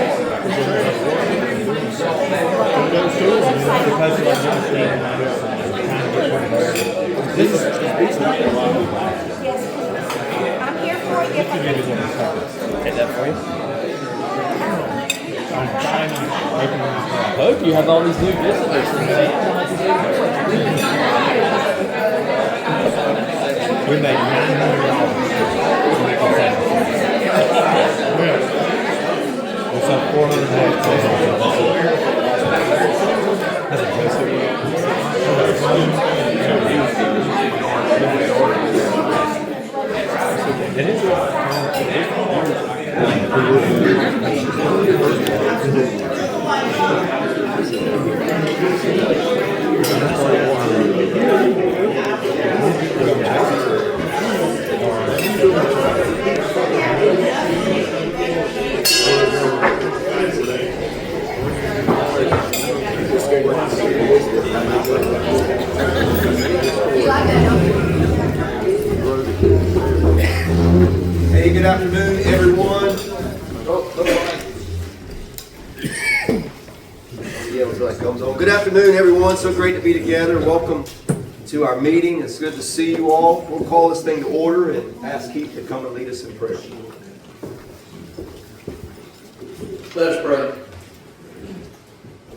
I'm here for you. Get that for you. I hope you have all these new visitors. We made $900. It's up 400 Hey, good afternoon, everyone. Good afternoon, everyone. So great to be together. Welcome to our meeting. It's good to see you all. We'll call this thing to order and ask Keith to come and lead us in prayer. Let us pray.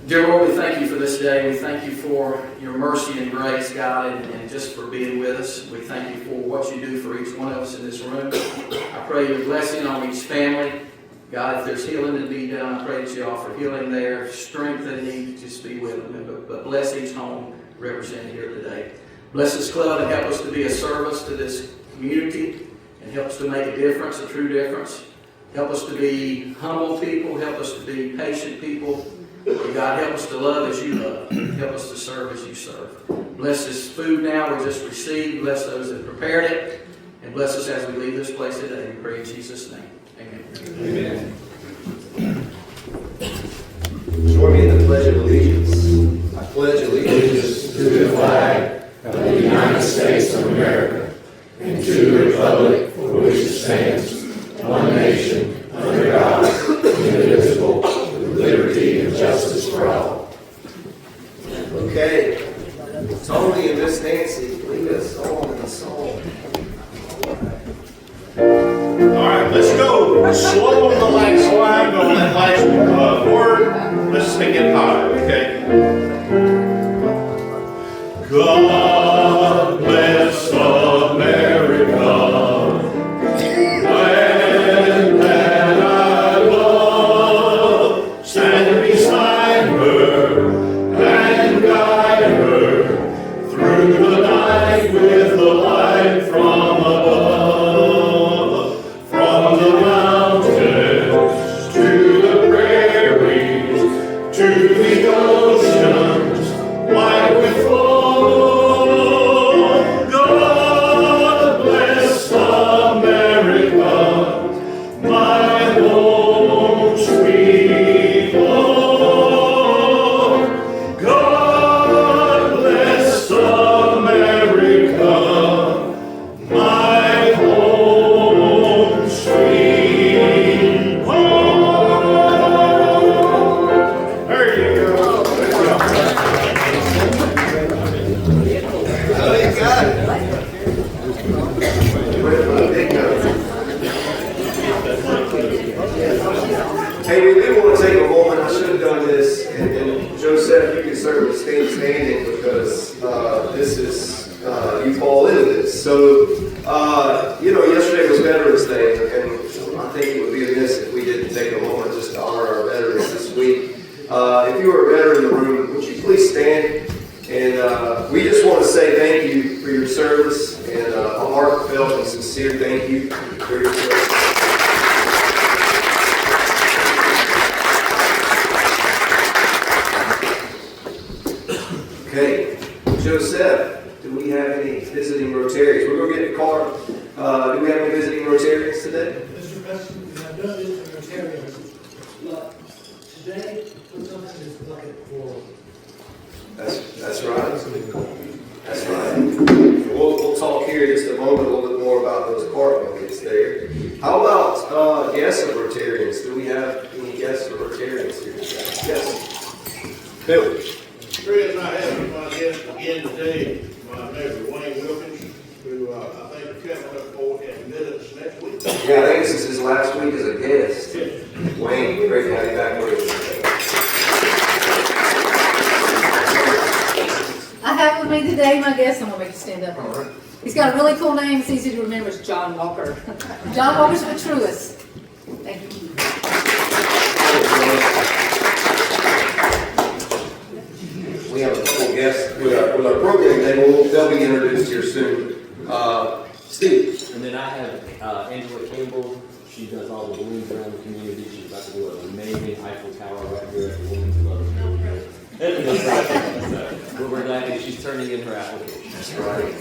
Dear Lord, we thank you for this day. We thank you for your mercy and grace, God, and just for being with us. We thank you for what you do for each one of us in this room. I pray your blessing on each family. God, if there's healing to be done, I pray that you offer healing there, strength they need, just be with them. But bless each home represented here today. Bless this club and help us to be a service to this community and help us to make a difference, a true difference. Help us to be humble people. Help us to be patient people. And God, help us to love as you love. Help us to serve as you serve. Bless this food now we just received. Bless those that prepared it. And bless us as we leave this place today. We pray in Jesus' name. Amen. Amen. Join me in the Pledge of Allegiance. I pledge allegiance to the flag of the United States of America and to the republic for which it stands, one nation, under God, indivisible, with liberty and justice for all. Okay. Tony and Miss Nancy, lead us on in the song. All right, let's go. Slow on the last line, on that last word. Let's sing it high, okay? God bless America. Land that I love, stand beside her and guide her through the night with the light from above. From the mountains to the prairies to the oceans, white with foam. God bless America, my home sweet home. God bless America, my home sweet home. There you go. Oh, you got it. Hey, we do want to take a moment. I should have done this. And Joseph, you can certainly stay standing because this is, you fall into this. So, yesterday was Veterans Day, and I think it would be amiss if we didn't take a moment just to honor our veterans this week. If you are a veteran in the room, would you please stand? And we just want to say thank you for your service and a heartfelt and sincere thank you for your service. Okay, Joseph, do we have any visiting Rotarians? We're going to get a card. Do we have any visiting Rotarians today? Mr. President, we have no visiting Rotarians, but today, put something in this bucket for. That's right. That's right. We'll talk here in just a moment a little bit more about those card buckets there. How about guests of Rotarians? Do we have any guests or Rotarians here today. Yes. Bill. Chris, I have my guest again today, my neighbor Wayne Wilkins, who I think is coming up for in minutes next week. Yeah, I think this is his last week as a guest. Wayne, great to have you back with us. I have with me today my guest. I'm gonna make you stand up. He's got a really cool name. It's easy to remember. It's John Walker. John Walker's with Truist. Thank you. We have a couple of guests with our program table. They'll be introduced here soon. Steve. And then I have Angela Campbell. She does all the balloons around the community. She's about to do an amazing Eiffel Tower right here at the Women's Club. So we're glad that she's turning in her application. That's right.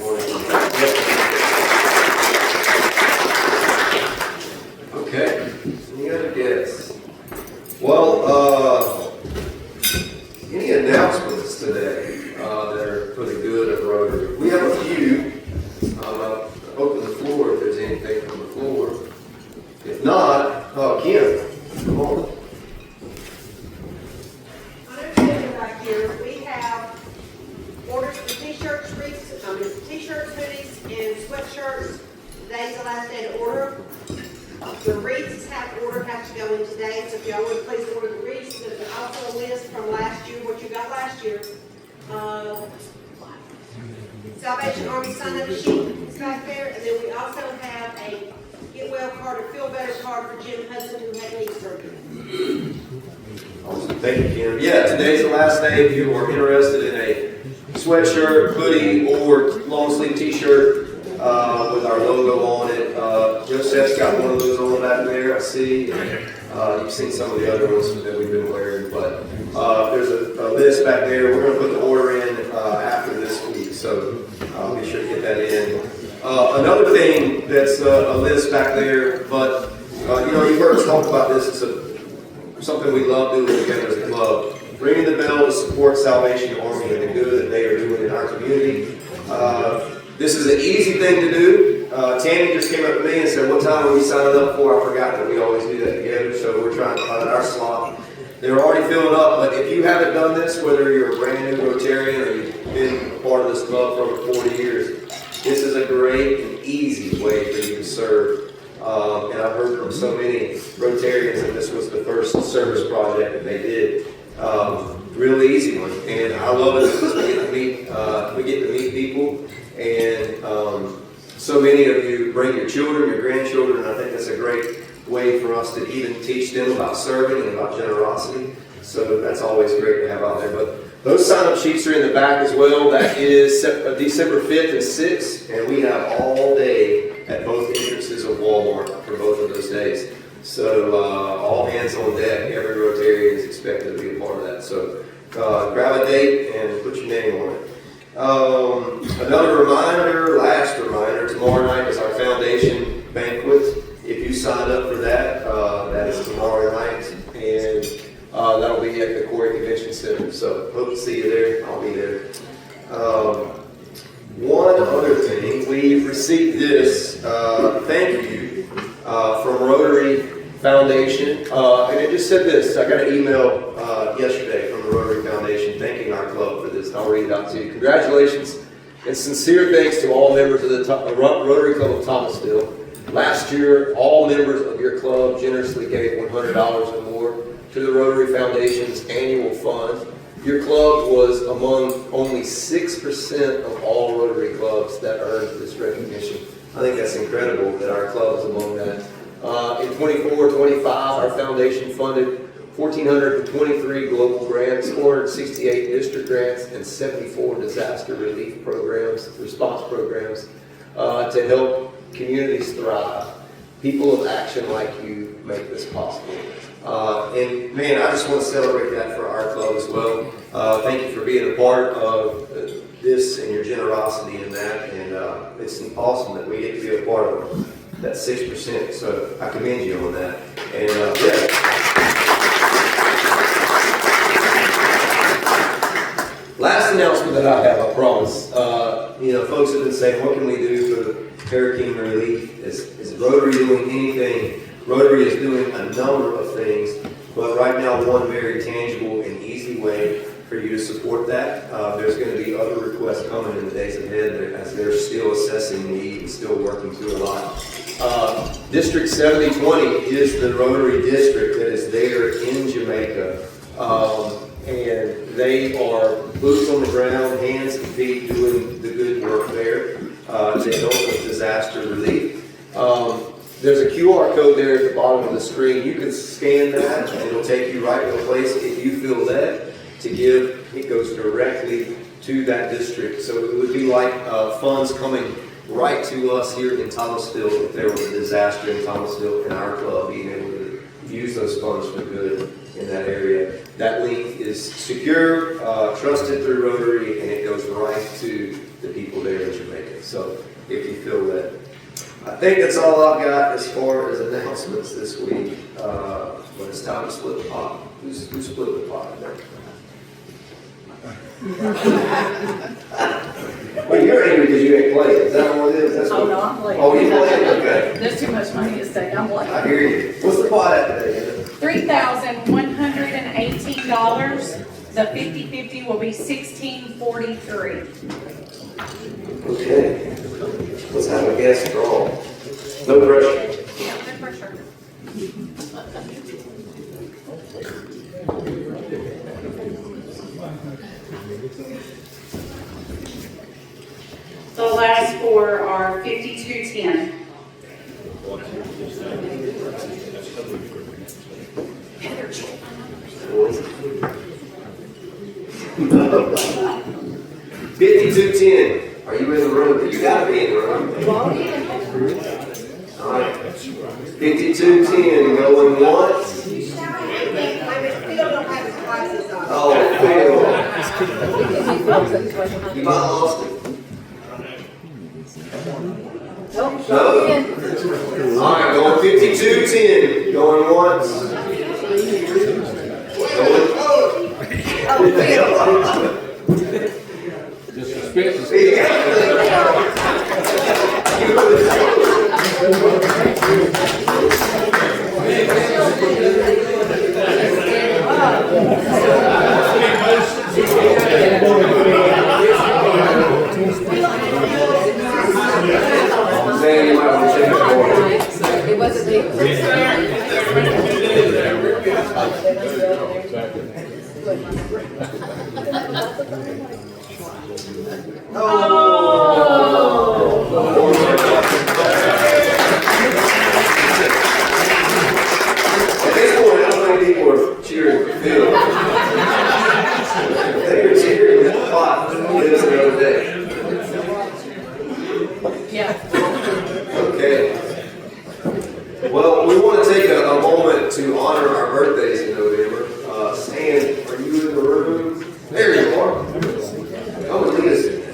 Okay. Any other guests? Well, any announcements today that are for the good of Rotary? We have a few. Open the floor if there's anything from the floor. If not, Kim, come on. Right here, we have orders for t-shirts, t-shirts, hoodies, and sweatshirts. Today's the last day to order. The wreaths have to go in today, so if y'all would please order the wreaths. There's also a list from last year, what you got last year. Salvation Army sign-up sheet is back there, and then we also have a get well card or feel better card for Jim Hudson who had knee surgery. Awesome. Thank you, Kim. Yeah, today's the last day. If you are interested in a sweatshirt, hoodie, or long sleeve t-shirt with our logo on it, Joseph's got one of those on back there, I see. You've seen some of the other ones that we've been wearing, but there's a list back there. We're going to put the order in after this week, so be sure to get that in. Another thing that's a list back there, but you've heard us talk about this. It's something we love doing together as a club. Ringing the bell to support Salvation Army and the good that they are doing in our community. This is an easy thing to do. Tammy just came up to me and said, what time are we signing up for? I forgot that we always do that together, so we're trying to find our slot. They're already filling up, but if you haven't done this, whether you're a brand new Rotarian or you've been a part of this club for over 40 years, this is a great and easy way for you to serve. And I've heard from so many Rotarians that this was the first service project that they did. Really easy one, and I love it because we get to meet people, and so many of you bring your children, your grandchildren, and I think that's a great way for us to even teach them about serving and about generosity. So that's always great to have out there. But those sign-up sheets are in the back as well. That is December 5th and 6th, and we have all day at both entrances of Walmart for both of those days. So all hands on deck. Every Rotarian is expected to be a part of that. So grab a date and put your name on it. Another last reminder, tomorrow night is our foundation banquet. If you sign up for that, that is tomorrow night, and that'll be at the Corey Convention Center. So hope to see you there. I'll be there. One other thing, we received this thank you from Rotary Foundation, and it just said this. I got an email yesterday from the Rotary Foundation thanking our club for this. I'll read it out to you. Congratulations and sincere thanks to all members of the Rotary Club of Thomasville. Last year, all members of your club generously gave $100 or more to the Rotary Foundation's annual fund. Your club was among only 6% of all Rotary clubs that earned this recognition. I think that's incredible that our club is among that. In 24-25, our foundation funded 1,423 global grants, 468 district grants, and 74 disaster relief programs, response programs, to help communities thrive. People of action like you make this possible. And man, I just want to celebrate that for our club as well. Thank you for being a part of this and your generosity in that. And it's awesome that we get to be a part of that 6%. So I commend you on that. And yeah. Last announcement that I have, I promise. Folks have been saying, what can we do for the hurricane relief? Is Rotary doing anything? Rotary is doing a number of things. But right now, one very tangible and easy way for you to support that. There's going to be other requests coming in the days ahead as they're still assessing need and still working through a lot. District 7020 is the Rotary district that is there in Jamaica. And they are boots on the ground, hands and feet doing the good work there. They help with disaster relief. There's a QR code there at the bottom of the screen. You can scan that and it'll take you right to a place if you feel led to give. It goes directly to that district. So it would be like funds coming right to us here in Thomasville if there was a disaster in Thomasville and our club being able to use those funds for good in that area. That link is secure, trusted through Rotary, and it goes right to the people there in Jamaica. So if you feel that. I think that's all I've got as far as announcements this week. But it's time to split the pot. Who split the pot there? Well, you're angry because you ain't played. Is that what it is? That's Oh, no, I'm playing. Oh, you played? Okay. There's too much money at stake, I'm like. I hear you. What's the pot at today? $3,118. The 50/50 will be $1,643. Okay. Let's have a guest draw. No pressure. Yeah, no pressure. The last four are 5210. $52.10. Are you in the room? You gotta be in the room. All right. $52.10 going once. Phil don't have his glasses on. Oh, Phil. You might have lost it. Nope, No. again. All right, going 52.10. Going once. Going. Oh, Phil. Sam, you might want to check the board. It wasn't me. At this point, I don't think people are cheering for Phil. They were cheering that the pot lives another day. Yeah. Okay. Well, we want to take a moment to honor our birthdays in November. Stan, are you in the room? There you are. Come and lead us in that.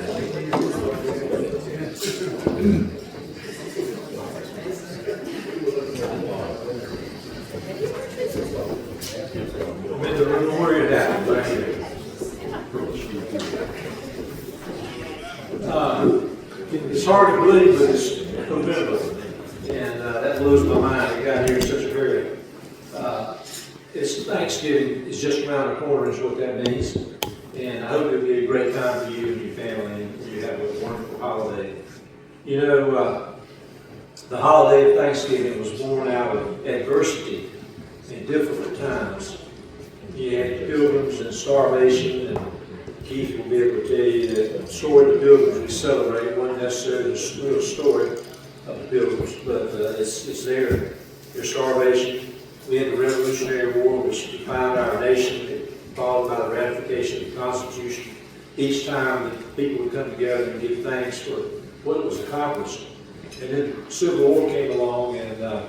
I'm in the room where you're at. It's hard to believe, but it's November, and that blows my mind. We got here in such a hurry. It's Thanksgiving is just around the corner, is what that means, and I hope it'll be a great time for you and your family, and you have a wonderful holiday. You know, the holiday of Thanksgiving was born out of adversity in difficult times. You had pilgrims and starvation, and Keith will be able to tell you that the story of the pilgrims we celebrate wasn't necessarily the real story of the pilgrims, but it's their starvation. We had the Revolutionary War, which defined our nation, followed by the ratification of the Constitution. Each time the people would come together and give thanks for what was accomplished. And then the Civil War came along, and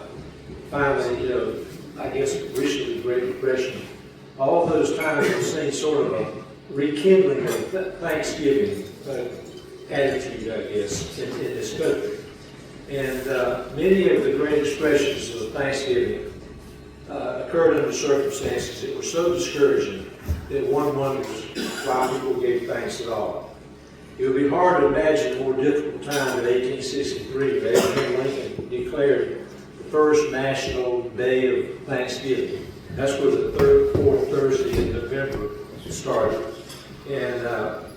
finally, I guess recently the Great Depression. All those times we've seen sort of a rekindling of Thanksgiving attitude, I guess, in this country. And many of the great expressions of Thanksgiving occurred under circumstances that were so discouraging that one wonders why people gave thanks at all. It would be hard to imagine a more difficult time in 1863 that Abraham Lincoln declared the first national day of Thanksgiving. That's where the third, fourth Thursday in November started. And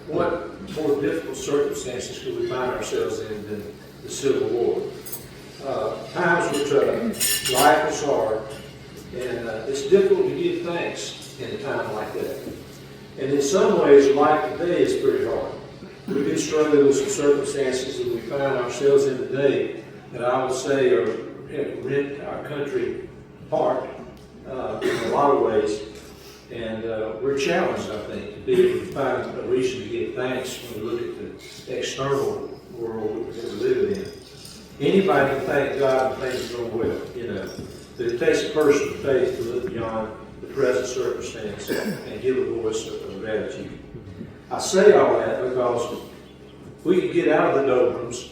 what more difficult circumstances could we find ourselves in than the Civil War? Times were tough, life was hard, and it's difficult to give thanks in a time like that. And in some ways, life today is pretty hard. We've been struggling with some circumstances that we find ourselves in today that I would say have rent our country apart in a lot of ways. And we're challenged, I think, to be able to find a reason to give thanks when we look at the external world that we're living in. Anybody can thank God when things are going well, you know. But it takes a person of faith to look beyond the present circumstance and give a voice of gratitude. I say all that because we can get out of the doldrums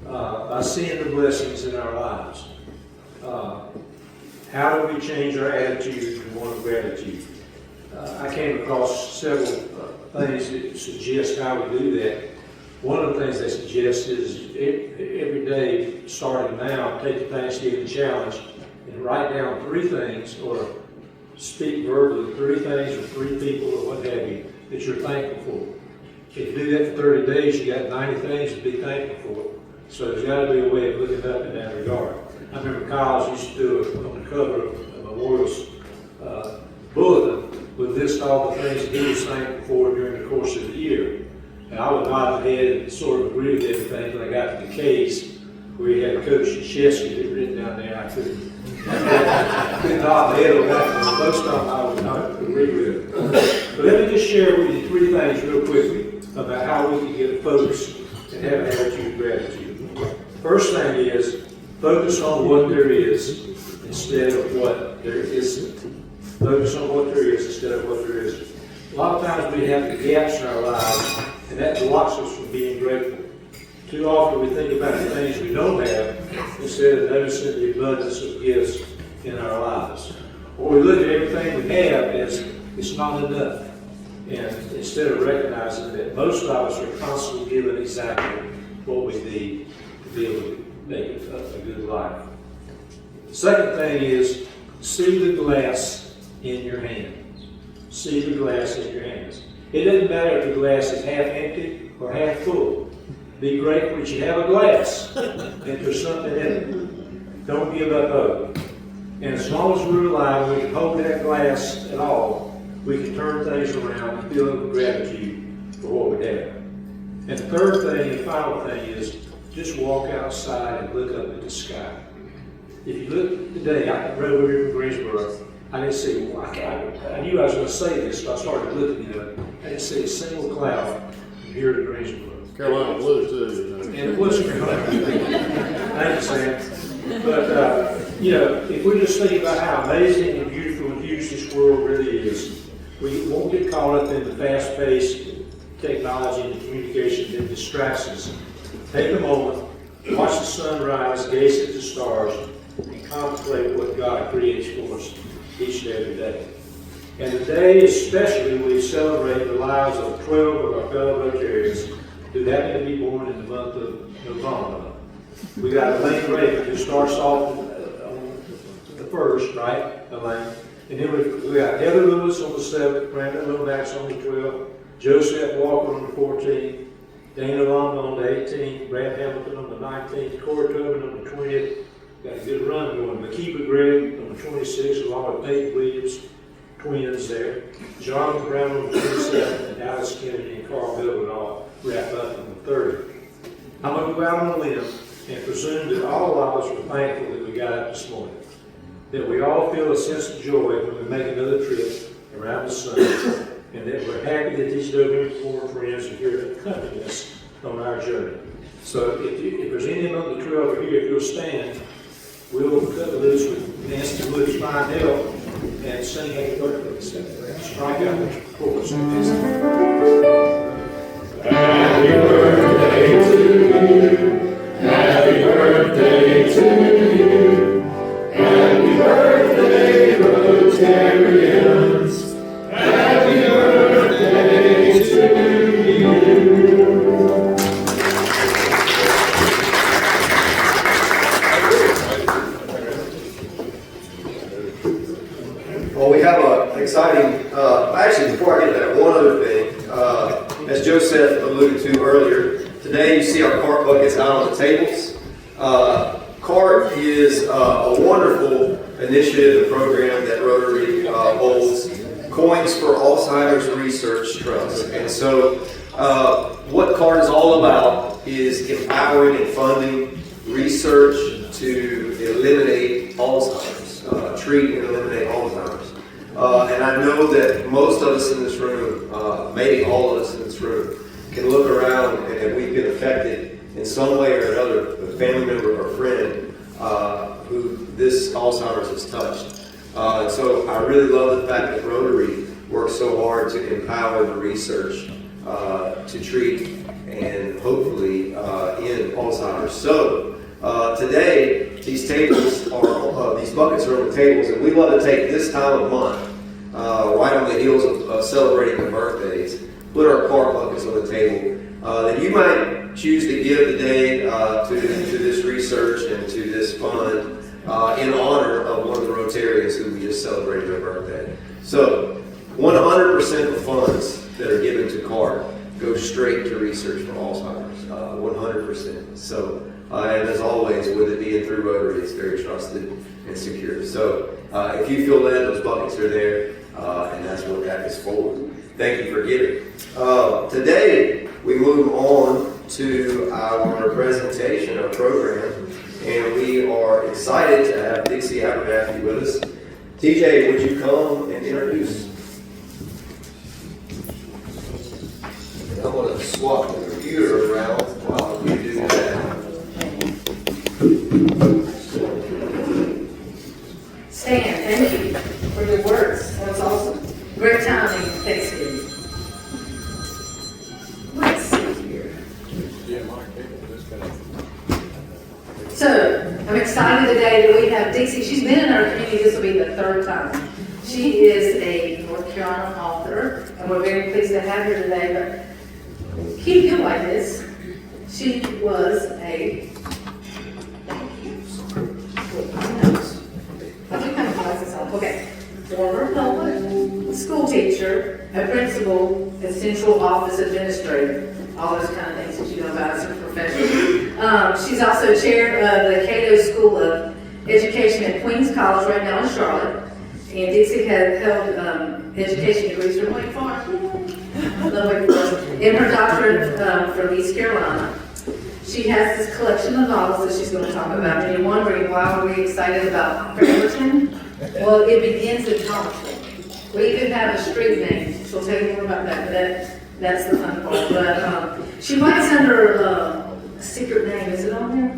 by seeing the blessings in our lives. How do we change our attitude to one of gratitude? I came across several things that suggest how we do that. One of the things they suggest is every day, starting now, take the Thanksgiving challenge and write down 3 things or speak verbally 3 things or 3 people or what have you that you're thankful for. If you do that for 30 days, you got 90 things to be thankful for. So there's got to be a way of looking up in that regard. I remember college used to do it on the cover of a Memorial's bulletin would list all the things that he was thankful for during the course of the year. And I would nod my head and sort of agree with everything when I got to the K's where he had Coach Shesky written down there. I couldn't nod my head on that one. Most of them I would not agree with. But let me just share with you 3 things real quickly about how we can get a focus and have an attitude of gratitude. First thing is focus on what there is instead of what there isn't. Focus on what there is instead of what there isn't. A lot of times we have the gaps in our lives, and that blocks us from being grateful. Too often we think about the things we don't have instead of noticing the abundance of gifts in our lives. Or we look at everything we have as it's not enough. And instead of recognizing that most of us are constantly given exactly what we need to be able to make it a good life. The second thing is see the glass in your hand. See the glass in your hands. It doesn't matter if the glass is half empty or half full. Be grateful that you have a glass and there's something in it. Don't give up hope. And as long as we're alive, we can hold that glass at all. We can turn things around and feel gratitude for what we have. And the third thing and final thing is just walk outside and look up at the sky. If you look today, I rode over here from Greensboro. I didn't see, I knew I was going to say this, so I started looking at it. I didn't see a single cloud from here to Greensboro. Carolina Blues too. And it was Carolina. Thank you, Sam. But, you know, if we just think about how amazing and beautiful and huge this world really is, we won't get caught up in the fast-paced technology and communication that distracts us. Take a moment, watch the sunrise, gaze at the stars, and contemplate what God creates for us each and every day. And today especially we celebrate the lives of 12 of our fellow Rotarians who happen to be born in the month of November. We got Elaine Raven who starts off on the 1st, right, Elaine? And then we got Heather Lewis on the 7th, Brandon Lomax on the 12th, Joseph Walker on the 14th, Dana London on the 18th, Brad Hamilton on the 19th, Corey Tobin on the 20th. Got a good run going. Makiba Gregg on the 26th, along with Peyton Williams, twins there. Jonathan Brown on the 27th, and Alice Kennedy and Carl Bill would all wrap up on the 30th. I'm going to go out on a limb and presume that all of us are thankful that we got up this morning. That we all feel a sense of joy when we make another trip around the sun, and that we're happy that these November friends are here to accompany us on our journey. So if there's any among the 12 here, if you'll stand, we'll cut loose with Nancy Wood's fine help and sing happy birthday. Strike out the chorus. Happy birthday to you. Happy birthday to you. Happy birthday, Rotarians. Happy birthday to you. Well, we actually, before I get to that, one other thing. As Joseph alluded to earlier, today you see our cart buckets out on the tables. CART is a wonderful initiative and program that Rotary holds. Coins for Alzheimer's Research Trust. And so what CART is all about is empowering and funding research to eliminate Alzheimer's, treat and eliminate Alzheimer's. And I know that most of us in this room, maybe all of us in this room, can look around and we've been affected in some way or another, a family member or friend who this Alzheimer's has touched. So I really love the fact that Rotary works so hard to empower the research to treat and hopefully end Alzheimer's. So today, these tables are, these buckets are on the tables, and we love to take this time of month, right on the heels of celebrating the birthdays, put our cart buckets on the table that you might choose to give today to this research and to this fund in honor of one of the Rotarians who we just celebrated their birthday. So 100% of funds that are given to CART go straight to research for Alzheimer's, 100%. So, and as always, with it being through Rotary, it's very trusted and secure. So if you feel led, those buckets are there, and that's what that is for. Thank you for giving. Today, we move on to our presentation, our program, and we are excited to have Dixie Abernathy with us. TJ, would you come and introduce? And I'm going to swap the computer around while you do that. Stan, thank you for your words. That was awesome. Great timing. Thanks, Steve. Let's see here. So, I'm excited today that we have Dixie. She's been in our community. This will be the third time. She is a North Carolina author, and we're very pleased to have her today. But keep it like this. She was a okay. Former public school teacher, a principal, a central office administrator, all those kind of things that you know about as a profession. She's also chair of the Cato School of Education at Queens College right now in Charlotte. And Dixie has held education degrees from Wake Forest. In her doctorate from East Carolina. She has this collection of novels that she's going to talk about. And you're wondering, why are we excited about Cramerton? Well, it begins in Thomasville. We even have a street name. She'll tell you more about that, but that's the fun part. But she writes under a secret name. Is it on here?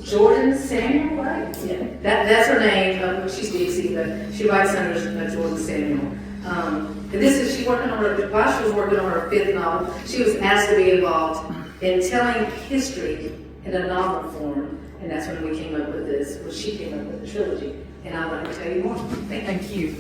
Jordan Samuel, right? Yeah, that's her name. She's Dixie, but she writes under Jordan Samuel. And this is, while she was working on her 5th novel, she was asked to be involved in telling history in a novel form. And that's when we came up with this, well, she came up with the trilogy. And I'll let her tell you more. Thank you.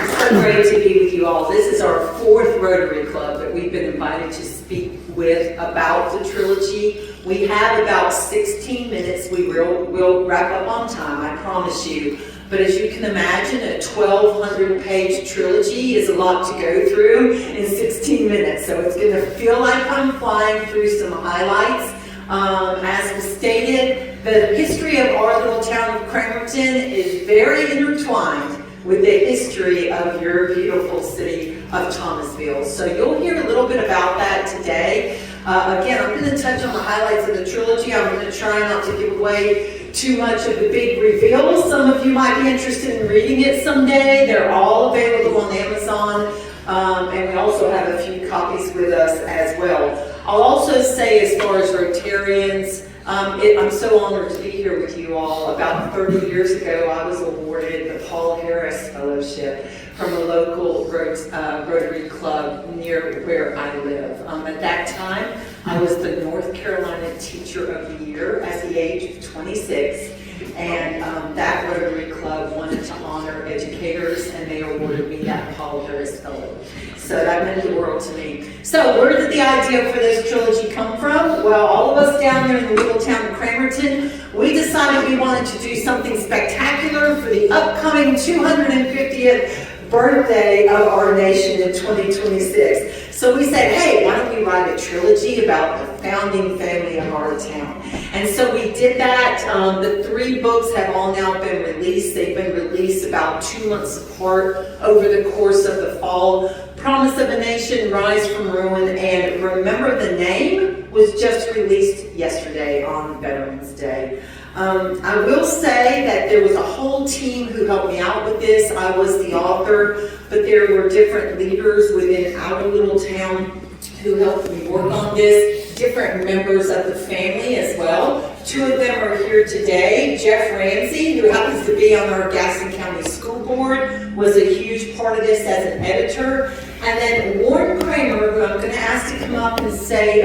It's so great to be with you all. This is our 4th Rotary Club that we've been invited to speak with about the trilogy. We have about 16 minutes. We will wrap up on time, I promise you. But as you can imagine, a 1,200-page trilogy is a lot to go through in 16 minutes. So it's going to feel like I'm flying through some highlights. As was stated, the history of our little town of Cramerton is very intertwined with the history of your beautiful city of Thomasville. So you'll hear a little bit about that today. Again, I'm going to touch on the highlights of the trilogy. I'm going to try not to give away too much of the big reveals. Some of you might be interested in reading it someday. They're all available on Amazon, and we also have a few copies with us as well. I'll also say, as far as Rotarians, I'm so honored to be here with you all. About 30 years ago, I was awarded the Paul Harris Fellowship from a local Rotary Club near where I live. At that time, I was the North Carolina Teacher of the Year at the age of 26, and that Rotary Club wanted to honor educators, and they awarded me that Paul Harris Fellow. So that meant the world to me. So where did the idea for this trilogy come from? Well, all of us down there in the little town of Cramerton, we decided we wanted to do something spectacular for the upcoming 250th birthday of our nation in 2026. So we said, hey, why don't we write a trilogy about the founding family of our town? And so we did that. The 3 books have all now been released. They've been released about 2 months apart over the course of the fall. Promise of a Nation, Rise from Ruin, and Remember the Name was just released yesterday on Veterans Day. I will say that there was a whole team who helped me out with this. I was the author, but there were different leaders within our little town who helped me work on this, different members of the family as well. 2 of them are here today. Jeff Ramsey, who happens to be on our Gaston County School Board, was a huge part of this as an editor. And then Warren Kramer, who I'm going to ask to come up and say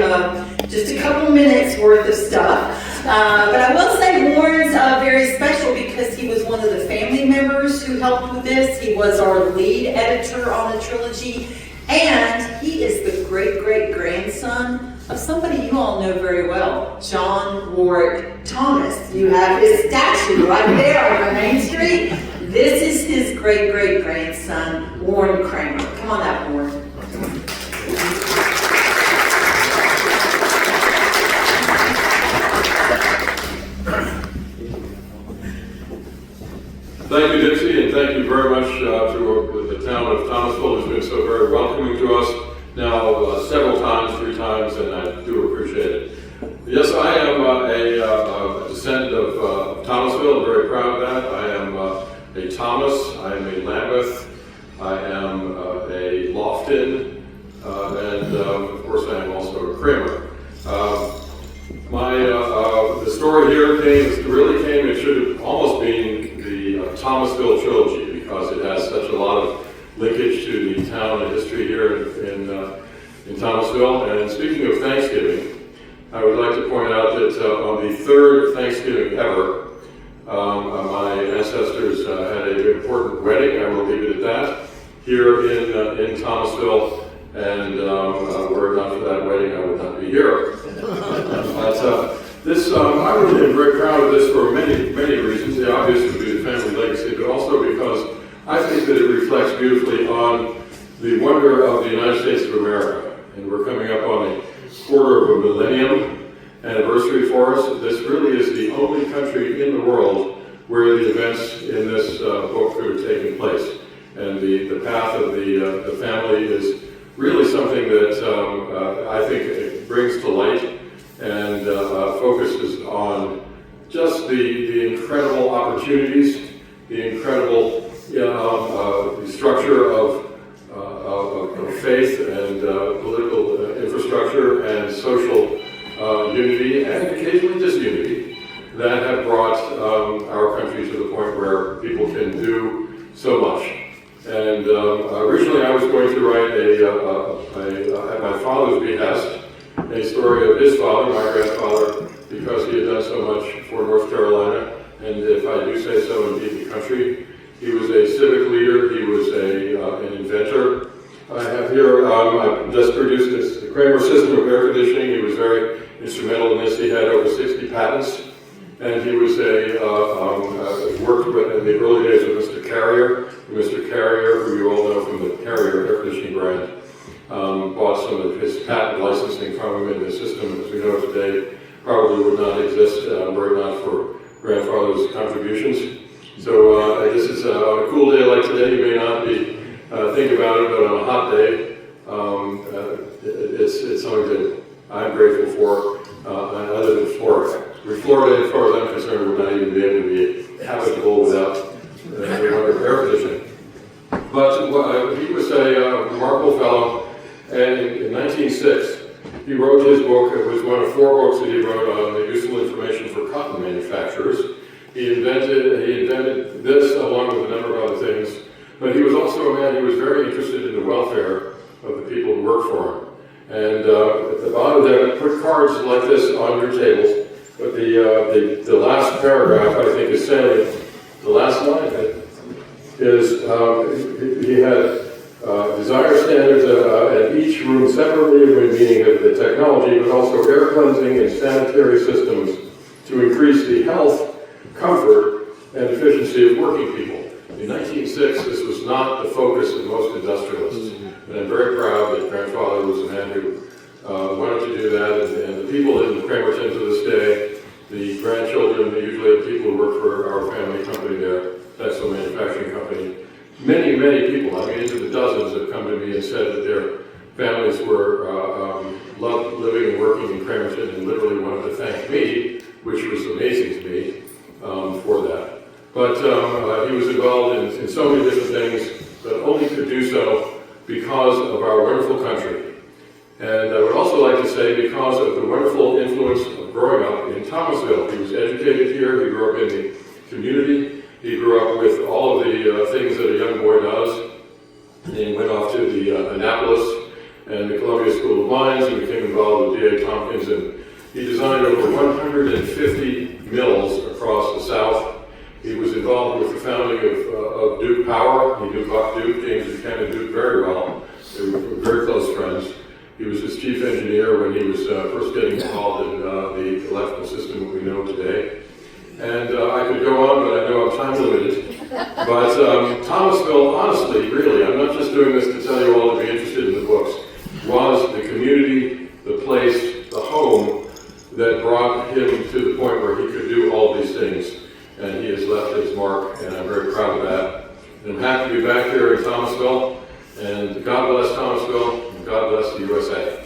just a couple minutes worth of stuff. But I will say Warren's very special because he was one of the family members who helped with this. He was our lead editor on the trilogy. And he is the great-great-grandson of somebody you all know very well, John Warwick Thomas. You have his statue right there on Main Street. This is his great-great-grandson, Warren Kramer. Come on out, Warren. Thank you, Dixie, and thank you very much to the town of Thomasville who's been so very welcoming to us now several times, 3 times, and I do appreciate it. Yes, I am a descendant of Thomasville. I'm very proud of that. I am a Thomas, I am a Lambeth, I am a Lofton, and of course I am also a Kramer. The story here it should have almost been the Thomasville Trilogy because it has such a lot of linkage to the town and history here in Thomasville. And speaking of Thanksgiving, I would like to point out that on the 3rd Thanksgiving ever, my ancestors had an important wedding, I will leave it at that, here in Thomasville, and were it not for that wedding, I would not be here. I really am very proud of this for many, many reasons. The obvious would be the family legacy, but also because I think that it reflects beautifully on the wonder of the United States of America. And we're coming up on a quarter of a millennium anniversary for us. This really is the only country in the world where the events in this book could have taken place. And the path of the family is really something that I think it brings to light and focuses on just the incredible opportunities, the incredible the structure of faith and political infrastructure and social unity and occasionally disunity that have brought our country to the point where people can do so much. And originally I was going to write at my father's behest, a story of his father, my grandfather, because he had done so much for North Carolina, and if I do say so, indeed the country. He was a civic leader, he was an inventor. I have here, I just produced the Kramer system of air conditioning. He was very instrumental in this. He had over 60 patents, and he was worked with in the early days with Mr. Carrier. Mr. Carrier, who you all know from the Carrier air conditioning brand, bought some of his patent licensing from him, and the system, as we know today, probably would not exist were it not for grandfather's contributions. So this is on a cool day like today. You may not be thinking about it, but on a hot day, it's something that I'm grateful for. And other than Florida, Florida, as far as I'm concerned, would not even be able to be habitable without air conditioning. But he was a remarkable fellow, and in 1906, he wrote his book. It was one of 4 books that he wrote on the useful information for cotton manufacturers. He invented this along with a number of other things, but he was also a man who was very interested in the welfare of the people who worked for him. And at the bottom there, put cards like this on your tables, but the last paragraph, I think, is saying, the last line is, he had Desire standards at each room separately, meaning the technology, but also air cleansing and sanitary systems to increase the health, comfort, and efficiency of working people. In 1906, this was not the focus of most industrialists, and I'm very proud that grandfather was a man who wanted to do that, and the people in Cramerton to this day, the grandchildren, usually the people who work for our family company there, Textile Manufacturing Company, many, many people, I mean into the dozens, have come to me and said that their families were loved living and working in Cramerton and literally wanted to thank me, which was amazing to me for that. But he was involved in so many different things, but only could do so because of our wonderful country. And I would also like to say because of the wonderful influence of growing up in Thomasville. He was educated here, he grew up in the community, he grew up with all of the things that a young boy does. And then he went off to the Annapolis and the Columbia School of Mines and became involved with D.A. Tompkins, and he designed over 150 mills across the South. He was involved with the founding of Duke Power. He knew Buck Duke, James Buchanan Duke, very well. They were very close friends. He was his chief engineer when he was first getting involved in the electrical system that we know today. And I could go on, but I know I'm time limited. But Thomasville, honestly, really, I'm not just doing this to tell you all to be interested in the books, was the community, the place, the home that brought him to the point where he could do all these things. And he has left his mark, and I'm very proud of that. And I'm happy to be back here in Thomasville, and God bless Thomasville, and God bless the USA.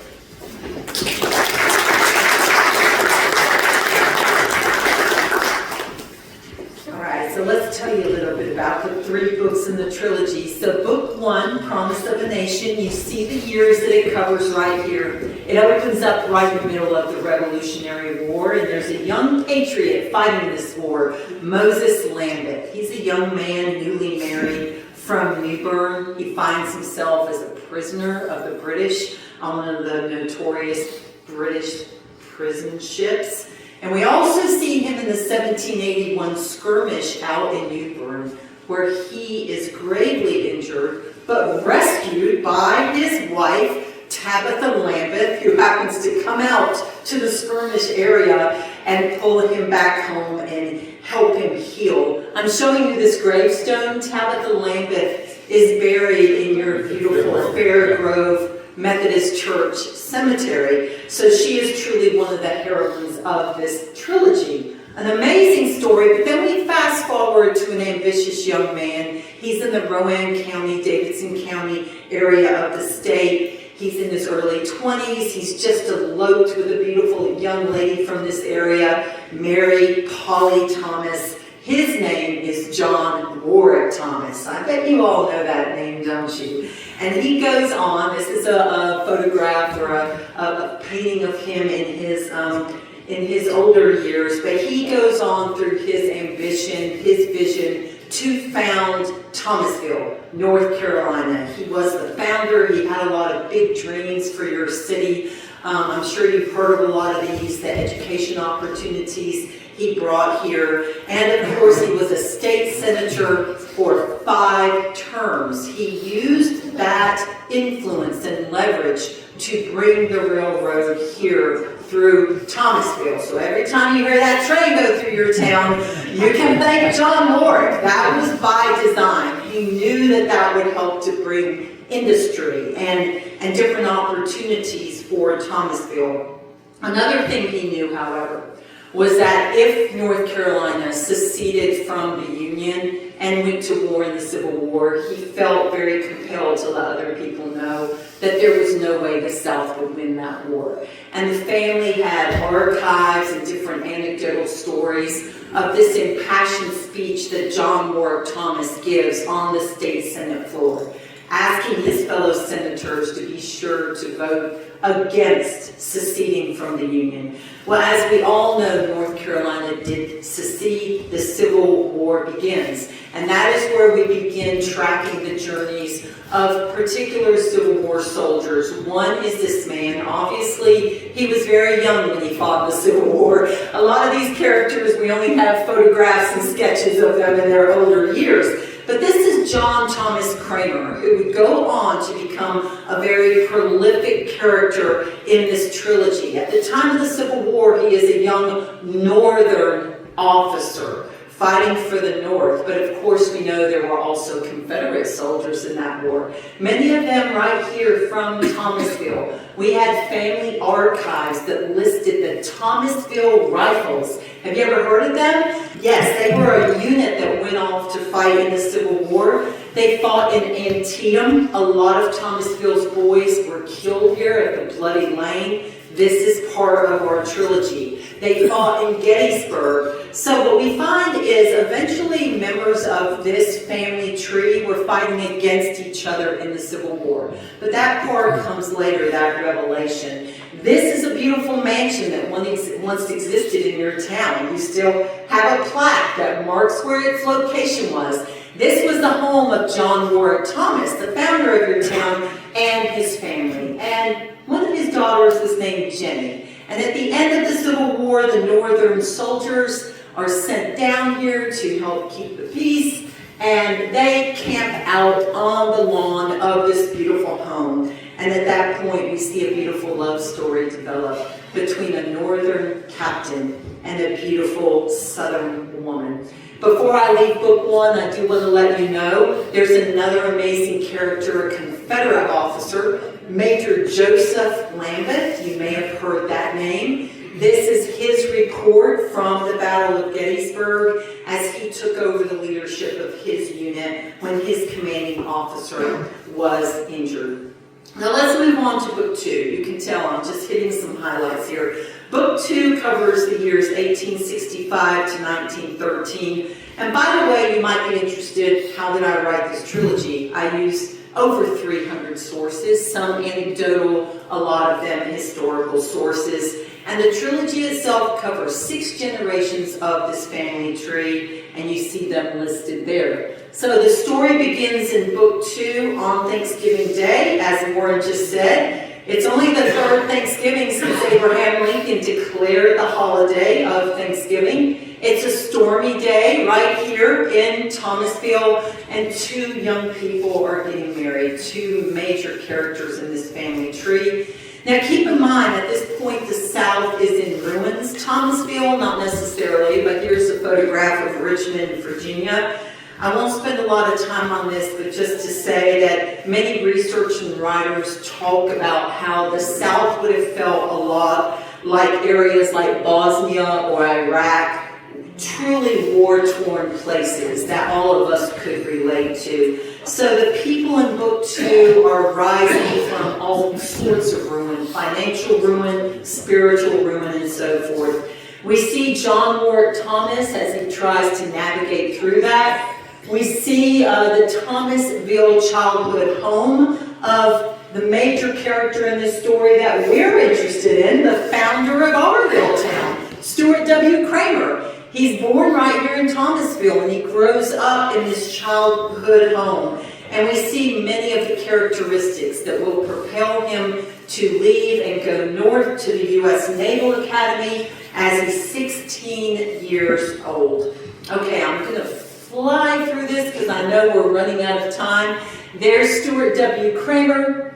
All right, so let's tell you a little bit about the 3 books in the trilogy. So book 1, Promise of a Nation, you see the years that it covers right here. It opens up right in the middle of the Revolutionary War, and there's a young patriot fighting this war, Moses Lambeth. He's a young man, newly married, from Newbern. He finds himself as a prisoner of the British on one of the notorious British prison ships. And we also see him in the 1781 skirmish out in Newbern, where he is gravely injured, but rescued by his wife, Tabitha Lambeth, who happens to come out to the skirmish area and pull him back home and help him heal. I'm showing you this gravestone. Tabitha Lambeth is buried in your beautiful Fair Grove Methodist Church cemetery. So she is truly one of the heroines of this trilogy. An amazing story, but then we fast forward to an ambitious young man. He's in the Rowan County, Davidson County area of the state. He's in his early 20s. He's just eloped with a beautiful young lady from this area, Mary Polly Thomas. His name is John Warwick Thomas. I bet you all know that name, don't you? And he goes on, this is a photograph or a painting of him in his older years, but he goes on through his ambition, his vision, to found Thomasville, North Carolina. He was the founder. He had a lot of big dreams for your city. I'm sure you've heard of a lot of these, the education opportunities he brought here. And of course, he was a state senator for 5 terms. He used that influence and leverage to bring the railroad here through Thomasville. So every time you hear that train go through your town, you can thank John Warwick. That was by design. He knew that that would help to bring industry and different opportunities for Thomasville. Another thing he knew, however, was that if North Carolina seceded from the Union and went to war in the Civil War, he felt very compelled to let other people know that there was no way the South would win that war. And the family had archives and different anecdotal stories of this impassioned speech that John Warwick Thomas gives on the state Senate floor, asking his fellow senators to be sure to vote against seceding from the Union. Well, as we all know, North Carolina did secede. The Civil War begins. And that is where we begin tracking the journeys of particular Civil War soldiers. One is this man. Obviously, he was very young when he fought the Civil War. A lot of these characters, we only have photographs and sketches of them in their older years. But this is John Thomas Cramer, who would go on to become a very prolific character in this trilogy. At the time of the Civil War, he is a young Northern officer fighting for the North, but of course we know there were also Confederate soldiers in that war. Many of them right here from Thomasville. We had family archives that listed the Thomasville Rifles. Have you ever heard of them? Yes, they were a unit that went off to fight in the Civil War. They fought in Antietam. A lot of Thomasville's boys were killed here at the Bloody Lane. This is part of our trilogy. They fought in Gettysburg. So what we find is eventually members of this family tree were fighting against each other in the Civil War. But that part comes later, that revelation. This is a beautiful mansion that once existed in your town. You still have a plaque that marks where its location was. This was the home of John Warwick Thomas, the founder of your town, and his family. And one of his daughters was named Jenny. And at the end of the Civil War, the Northern soldiers are sent down here to help keep the peace, and they camp out on the lawn of this beautiful home. And at that point, we see a beautiful love story develop between a Northern captain and a beautiful Southern woman. Before I leave book one, I do want to let you know there's another amazing character, a Confederate officer, Major Joseph Lambeth. You may have heard that name. This is his report from the Battle of Gettysburg as he took over the leadership of his unit when his commanding officer was injured. Now let's move on to book two. You can tell I'm just hitting some highlights here. Book two covers the years 1865 to 1913. And by the way, you might be interested, how did I write this trilogy? I used over 300 sources, some anecdotal, a lot of them historical sources. And the trilogy itself covers 6 generations of this family tree, and you see them listed there. So the story begins in book 2 on Thanksgiving Day, as Warren just said. It's only the 3rd Thanksgiving since Abraham Lincoln declared the holiday of Thanksgiving. It's a stormy day right here in Thomasville, and 2 young people are getting married, 2 major characters in this family tree. Now keep in mind, at this point, the South is in ruins. Thomasville, not necessarily, but here's a photograph of Richmond, Virginia. I won't spend a lot of time on this, but just to say that many research and writers talk about how the South would have felt a lot like areas like Bosnia or Iraq, truly war-torn places that all of us could relate to. So the people in book 2 are rising from all sorts of ruin, financial ruin, spiritual ruin, and so forth. We see John Warwick Thomas as he tries to navigate through that. We see the Thomasville childhood home of the major character in this story that we're interested in, the founder of Ourville town, Stuart W. Cramer. He's born right here in Thomasville, and he grows up in this childhood home. And we see many of the characteristics that will propel him to leave and go north to the U.S. Naval Academy as he's 16 years old. Okay, I'm going to fly through this because I know we're running out of time. There's Stuart W. Cramer.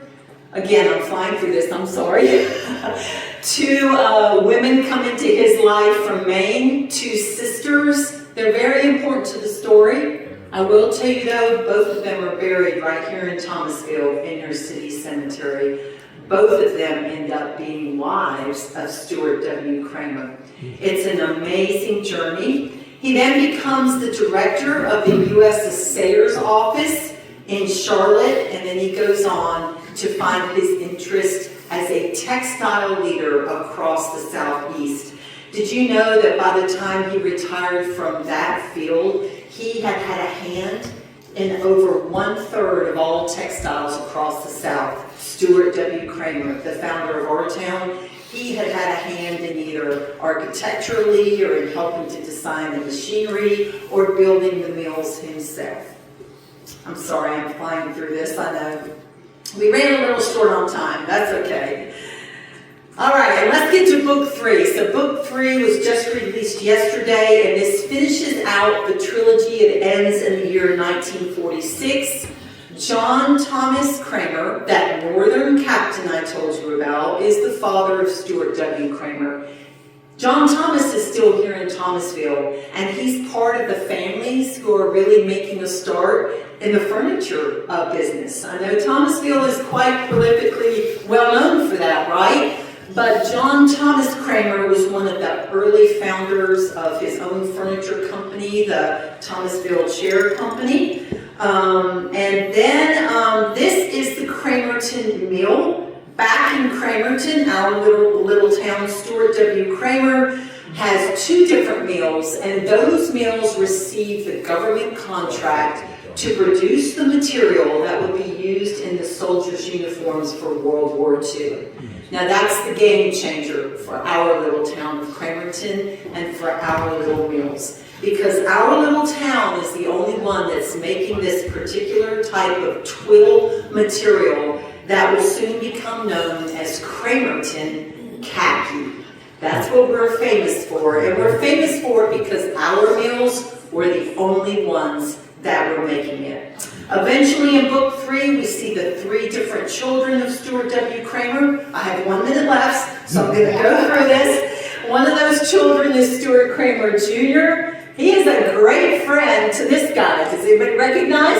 Again, I'm flying through this, I'm sorry. 2 women come into his life from Maine, 2 sisters. They're very important to the story. I will tell you though, both of them are buried right here in Thomasville in your city cemetery. Both of them end up being wives of Stuart W. Cramer. It's an amazing journey. He then becomes the director of the U.S. Assayer's Office in Charlotte, and then he goes on to find his interest as a textile leader across the Southeast. Did you know that by the time he retired from that field, he had had a hand in over 1/3 of all textiles across the South? Stuart W. Cramer, the founder of our town, he had had a hand in either architecturally or in helping to design the machinery or building the mills himself. I'm sorry, I'm flying through this, I know. We ran a little short on time, that's okay. All right, and let's get to book 3. So book 3 was just released yesterday, and this finishes out the trilogy. It ends in the year 1946. John Thomas Cramer, that northern captain I told you about, is the father of Stuart W. Cramer. John Thomas is still here in Thomasville, and he's part of the families who are really making a start in the furniture business. I know Thomasville is quite prolifically well known for that, right? But John Thomas Cramer was one of the early founders of his own furniture company, the Thomasville Chair Company. And then this is the Cramerton Mill. Back in Cramerton, our little town, Stuart W. Cramer has 2 different mills, and those mills receive the government contract to produce the material that would be used in the soldiers' uniforms for World War II. Now that's the game changer for our little town of Cramerton and for our little mills. Because our little town is the only one that's making this particular type of twill material that will soon become known as Cramerton khaki. That's what we're famous for. And we're famous for it because our mills were the only ones that were making it. Eventually in book 3, we see the 3 different children of Stuart W. Cramer. I have 1 minute left, so I'm going to go through this. One of those children is Stuart Cramer Jr. He is a great friend to this guy. Does anybody recognize?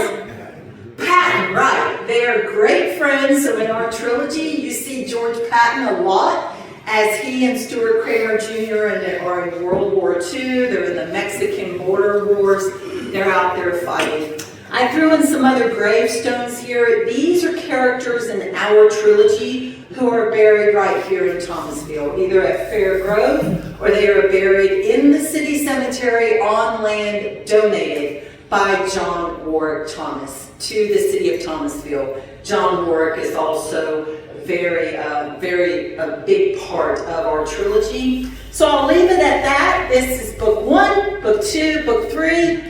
Patton, right. They are great friends. So in our trilogy, you see George Patton a lot as he and Stuart Cramer Jr. are in World War II. They're in the Mexican border wars. They're out there fighting. I threw in some other gravestones here. These are characters in our trilogy who are buried right here in Thomasville, either at Fair Grove or they are buried in the city cemetery on land donated by John Warwick Thomas to the city of Thomasville. John Warwick is also a big part of our trilogy. So I'll leave it at that. This is book 1, book 2, book 3.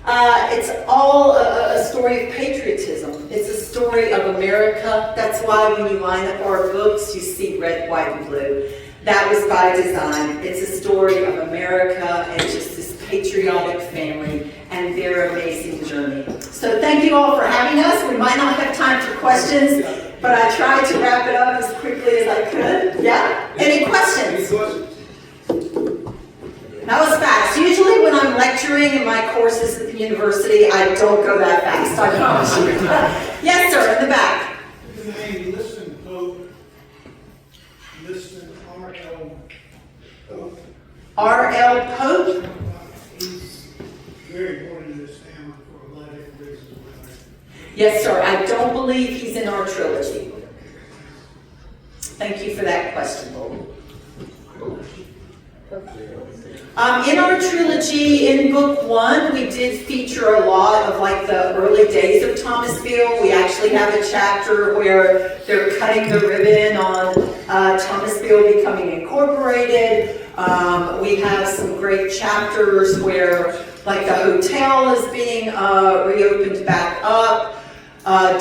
It's all a story of patriotism. It's a story of America. That's why when you line up our books, you see red, white, and blue. That was by design. It's a story of America and just this patriotic family and their amazing journey. So thank you all for having us. We might not have time for questions, but I tried to wrap it up as quickly as I could. Yeah? Any questions? That was fast. Usually when I'm lecturing in my courses at the university, I don't go that fast, I promise you. Yes, sir, in the back. His name, Listen Pope. Listen, R.L. Pope. R.L. Pope? He's very important in this town for a lot of different reasons. Yes, sir. I don't believe he's in our trilogy. Thank you for that question. In our trilogy, in book 1, we did feature a lot of like the early days of Thomasville. We actually have a chapter where they're cutting the ribbon on Thomasville becoming incorporated. We have some great chapters where like the hotel is being reopened back up.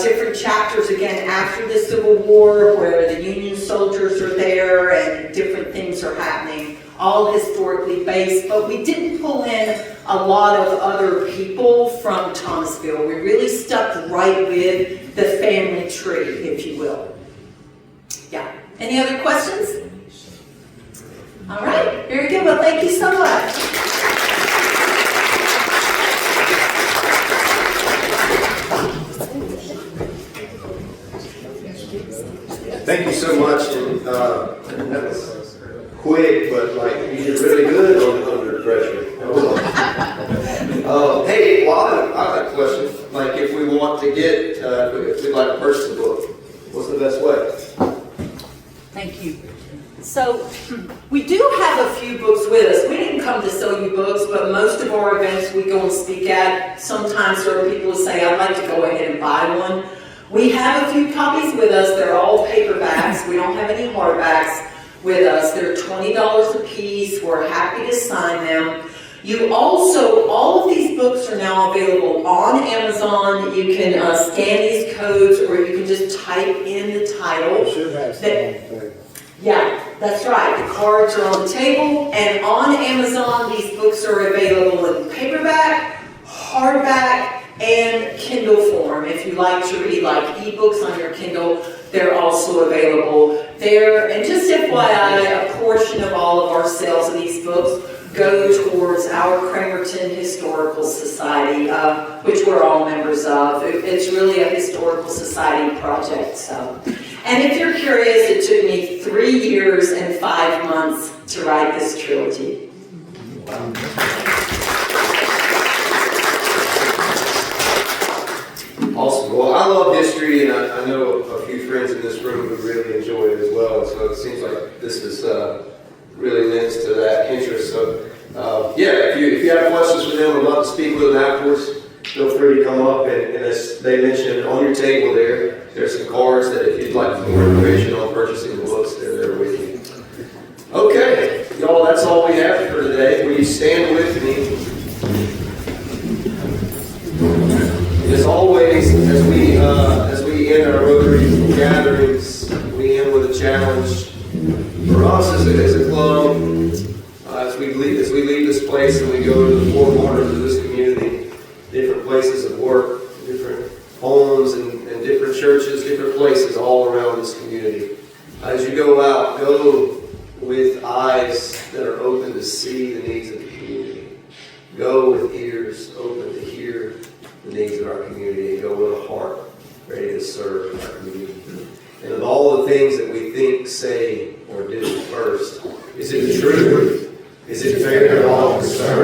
Different chapters again after the Civil War where the Union soldiers are there and different things are happening. All historically based, but we didn't pull in a lot of other people from Thomasville. We really stuck right with the family tree, if you will. Yeah. Any other questions? All right. Very good. Well, thank you so much. Thank you so much. And that was quick, but like you did really good under pressure. Hey, well, I have a question. Like if we want to get, if we'd like to purchase a book, what's the best way? Thank you. So we do have a few books with us. We didn't come to sell you books, but most of our events we go and speak at. Sometimes there are people who say, I'd like to go ahead and buy one. We have a few copies with us. They're all paperbacks. We don't have any hardbacks with us. They're $20 a piece. We're happy to sign them. You also, all of these books are now available on Amazon. You can scan these codes or you can just type in the title. Should have some on the table. Yeah, That's right, the cards are on the table, and on Amazon, these books are available in paperback, hardback, and Kindle form. If you like to read like ebooks on your Kindle, they're also available there. And just FYI, a portion of all of our sales of these books go towards our Cramerton Historical Society, which we're all members of. It's really a historical society project. So, and if you're curious, it took me 3 years and 5 months to write this trilogy. Awesome. Well, I love history, and I know a few friends in this room who really enjoy it as well. So it seems like this is really lends to that interest. So, yeah, if you have questions for them, I'd love to speak with them afterwards. Feel free to come up, and as they mentioned, on your table there's some cards that if you'd like more information on purchasing the books, they're there with you. Okay, y'all, that's all we have for today. Will you stand with me? As always, as we end our Rotary gatherings, we end with a challenge for us as a club. As we leave this place and we go to the four corners of this community, different places of work, different homes, and different churches, different places all around this community. As you go out, go with eyes that are open to see the needs of the community. Go with ears open to hear the needs of our community, and go with a heart ready to serve our community. And of all the things that we think, say, or do first, is it the truth? Is it fair to all concerned?